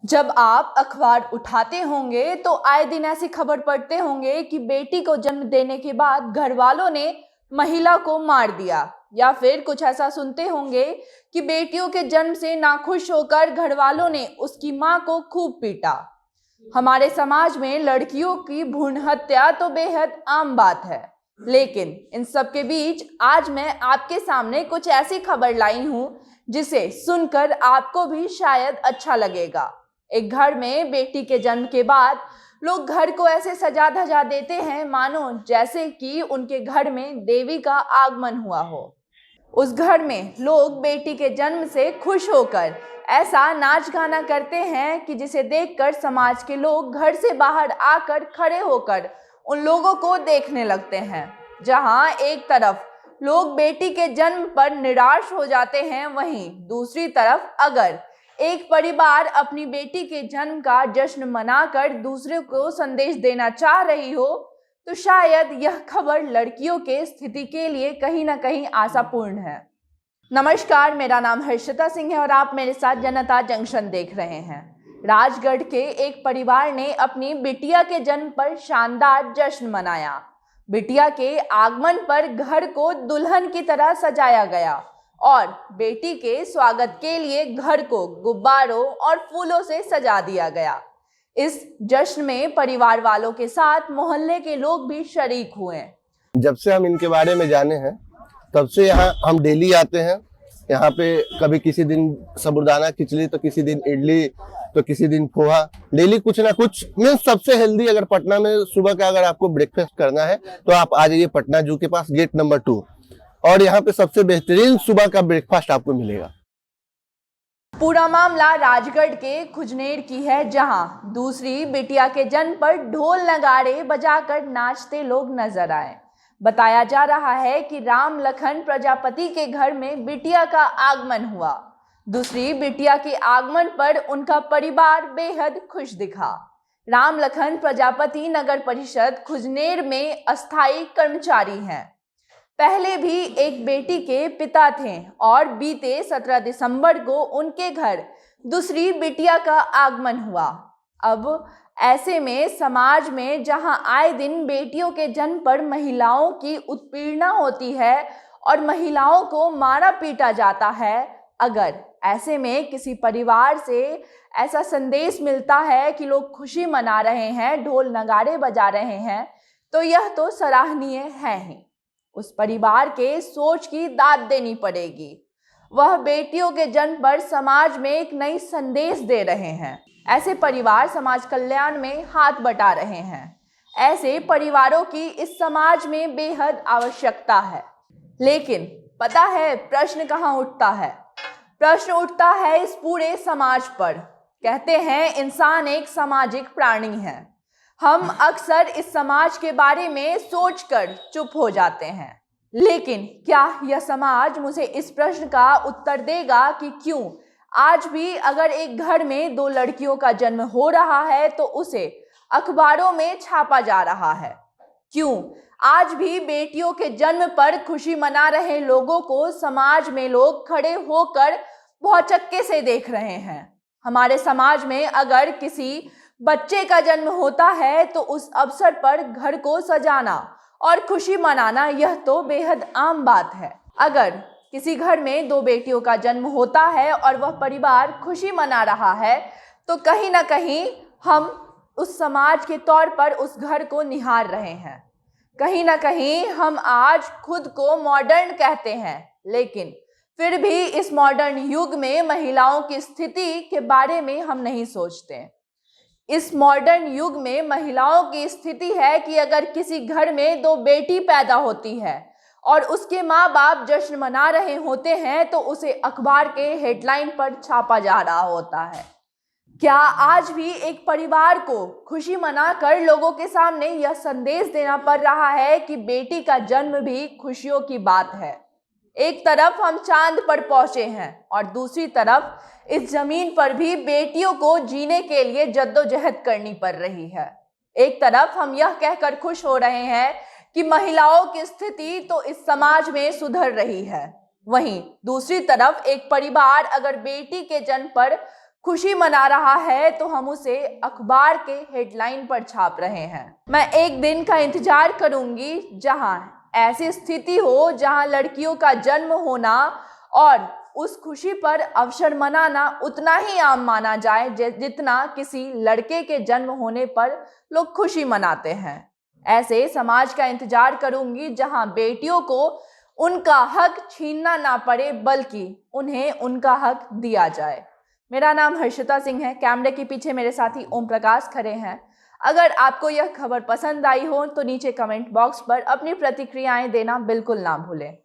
जब आप अखबार उठाते होंगे तो आए दिन ऐसी खबर पढ़ते होंगे कि बेटी को जन्म देने के बाद घर वालों ने महिला को मार दिया, या फिर कुछ ऐसा सुनते होंगे कि बेटियों के जन्म से नाखुश होकर घर वालों ने उसकी मां को खूब पीटा। हमारे समाज में लड़कियों की भ्रूण हत्या तो बेहद आम बात है, लेकिन इन सब के बीच आज मैं आपके सामने कुछ ऐसी खबर लाई हूं जिसे सुनकर आपको भी शायद अच्छा लगेगा। एक घर में बेटी के जन्म के बाद लोग घर को ऐसे सजा धजा देते हैं मानो जैसे कि उनके घर में देवी का आगमन हुआ हो। उस घर में लोग बेटी के जन्म से खुश होकर ऐसा नाच गाना करते हैं कि जिसे देखकर समाज के लोग घर से बाहर आकर खड़े होकर उन लोगों को देखने लगते हैं। जहां एक तरफ लोग बेटी के जन्म पर निराश हो जाते हैं, वहीं दूसरी तरफ अगर एक परिवार अपनी बेटी के जन्म का जश्न मनाकर दूसरे को संदेश देना चाह रही हो तो शायद यह खबर लड़कियों के स्थिति के लिए कहीं ना कहीं आशापूर्ण है। नमस्कार, मेरा नाम हर्षिता सिंह है और आप मेरे साथ जनता जंक्शन देख रहे हैं। राजगढ़ के एक परिवार ने अपनी बिटिया के जन्म पर शानदार जश्न मनाया। बिटिया के आगमन पर घर को दुल्हन की तरह सजाया गया और बेटी के स्वागत के लिए घर को गुब्बारों और फूलों से सजा दिया गया। इस जश्न में परिवार वालों के साथ मोहल्ले के लोग भी शरीक हुए। जब से हम इनके बारे में जाने हैं तब से यहाँ हम डेली आते हैं। यहाँ पे कभी किसी दिन साबूदाना खिचड़ी, तो किसी दिन इडली, तो किसी दिन पोहा। डेली कुछ ना कुछ मीन्स सबसे हेल्दी अगर पटना में सुबह का अगर आपको ब्रेकफास्ट करना है तो आप आ जाइए पटना जू के पास, गेट नंबर 2, और यहाँ पे सबसे बेहतरीन सुबह का ब्रेकफास्ट आपको मिलेगा। पूरा मामला राजगढ़ के खुजनेर की है, जहां दूसरी बिटिया के जन्म पर ढोल नगाड़े बजाकर नाचते लोग नजर आए। बताया जा रहा है कि राम लखन प्रजापति के घर में बिटिया का आगमन हुआ। दूसरी बिटिया के आगमन पर उनका परिवार बेहद खुश दिखा। राम लखन प्रजापति नगर परिषद खुजनेर में अस्थायी कर्मचारी हैं। पहले भी एक बेटी के पिता थे और बीते 17 दिसंबर को उनके घर दूसरी बिटिया का आगमन हुआ। अब ऐसे में समाज में जहां आए दिन बेटियों के जन्म पर महिलाओं की उत्पीड़ना होती है और महिलाओं को मारा पीटा जाता है, अगर ऐसे में किसी परिवार से ऐसा संदेश मिलता है कि लोग खुशी मना रहे हैं, ढोल नगाड़े बजा रहे हैं, तो यह तो सराहनीय है ही। उस परिवार के सोच की दाद देनी पड़ेगी। वह बेटियों के जन्म पर समाज में एक नई संदेश दे रहे हैं। ऐसे परिवार समाज कल्याण में हाथ बटा रहे हैं। ऐसे परिवारों की इस समाज में बेहद आवश्यकता है। लेकिन पता है प्रश्न कहाँ उठता है? प्रश्न उठता है इस पूरे समाज पर। कहते हैं इंसान एक सामाजिक प्राणी है। हम अक्सर इस समाज के बारे में सोचकर चुप हो जाते हैं, लेकिन क्या यह समाज मुझे इस प्रश्न का उत्तर देगा कि क्यों आज भी अगर एक घर में 2 लड़कियों का जन्म हो रहा है तो उसे अखबारों में छापा जा रहा है? क्यों आज भी बेटियों के जन्म पर खुशी मना रहे लोगों को समाज में लोग खड़े होकर भौचक्के से देख रहे हैं? हमारे समाज में अगर किसी बच्चे का जन्म होता है तो उस अवसर पर घर को सजाना और खुशी मनाना यह तो बेहद आम बात है। अगर किसी घर में 2 बेटियों का जन्म होता है और वह परिवार खुशी मना रहा है तो कहीं ना कहीं हम उस समाज के तौर पर उस घर को निहार रहे हैं। कहीं ना कहीं हम आज खुद को मॉडर्न कहते हैं, लेकिन फिर भी इस मॉडर्न युग में महिलाओं की स्थिति के बारे में हम नहीं सोचते। इस मॉडर्न युग में महिलाओं की स्थिति है कि अगर किसी घर में 2 बेटी पैदा होती है और उसके माँ बाप जश्न मना रहे होते हैं तो उसे अखबार के हेडलाइन पर छापा जा रहा होता है। क्या आज भी एक परिवार को खुशी मनाकर लोगों के सामने यह संदेश देना पड़ रहा है कि बेटी का जन्म भी खुशियों की बात है? एक तरफ हम चांद पर पहुंचे हैं और दूसरी तरफ इस जमीन पर भी बेटियों को जीने के लिए जद्दोजहद करनी पड़ रही है। एक तरफ हम यह कहकर खुश हो रहे हैं कि महिलाओं की स्थिति तो इस समाज में सुधर रही है, वहीं दूसरी तरफ एक परिवार अगर बेटी के जन्म पर खुशी मना रहा है तो हम उसे अखबार के हेडलाइन पर छाप रहे हैं। मैं एक दिन का इंतजार करूंगी जहां ऐसी स्थिति हो जहां लड़कियों का जन्म होना और उस खुशी पर अवसर मनाना उतना ही आम माना जाए जितना किसी लड़के के जन्म होने पर लोग खुशी मनाते हैं। ऐसे समाज का इंतजार करूंगी जहां बेटियों को उनका हक छीनना ना पड़े बल्कि उन्हें उनका हक दिया जाए। मेरा नाम हर्षिता सिंह है। कैमरे के पीछे मेरे साथी ओम प्रकाश खड़े हैं। अगर आपको यह खबर पसंद आई हो तो नीचे कमेंट बॉक्स पर अपनी प्रतिक्रियाएं देना बिल्कुल ना भूलें।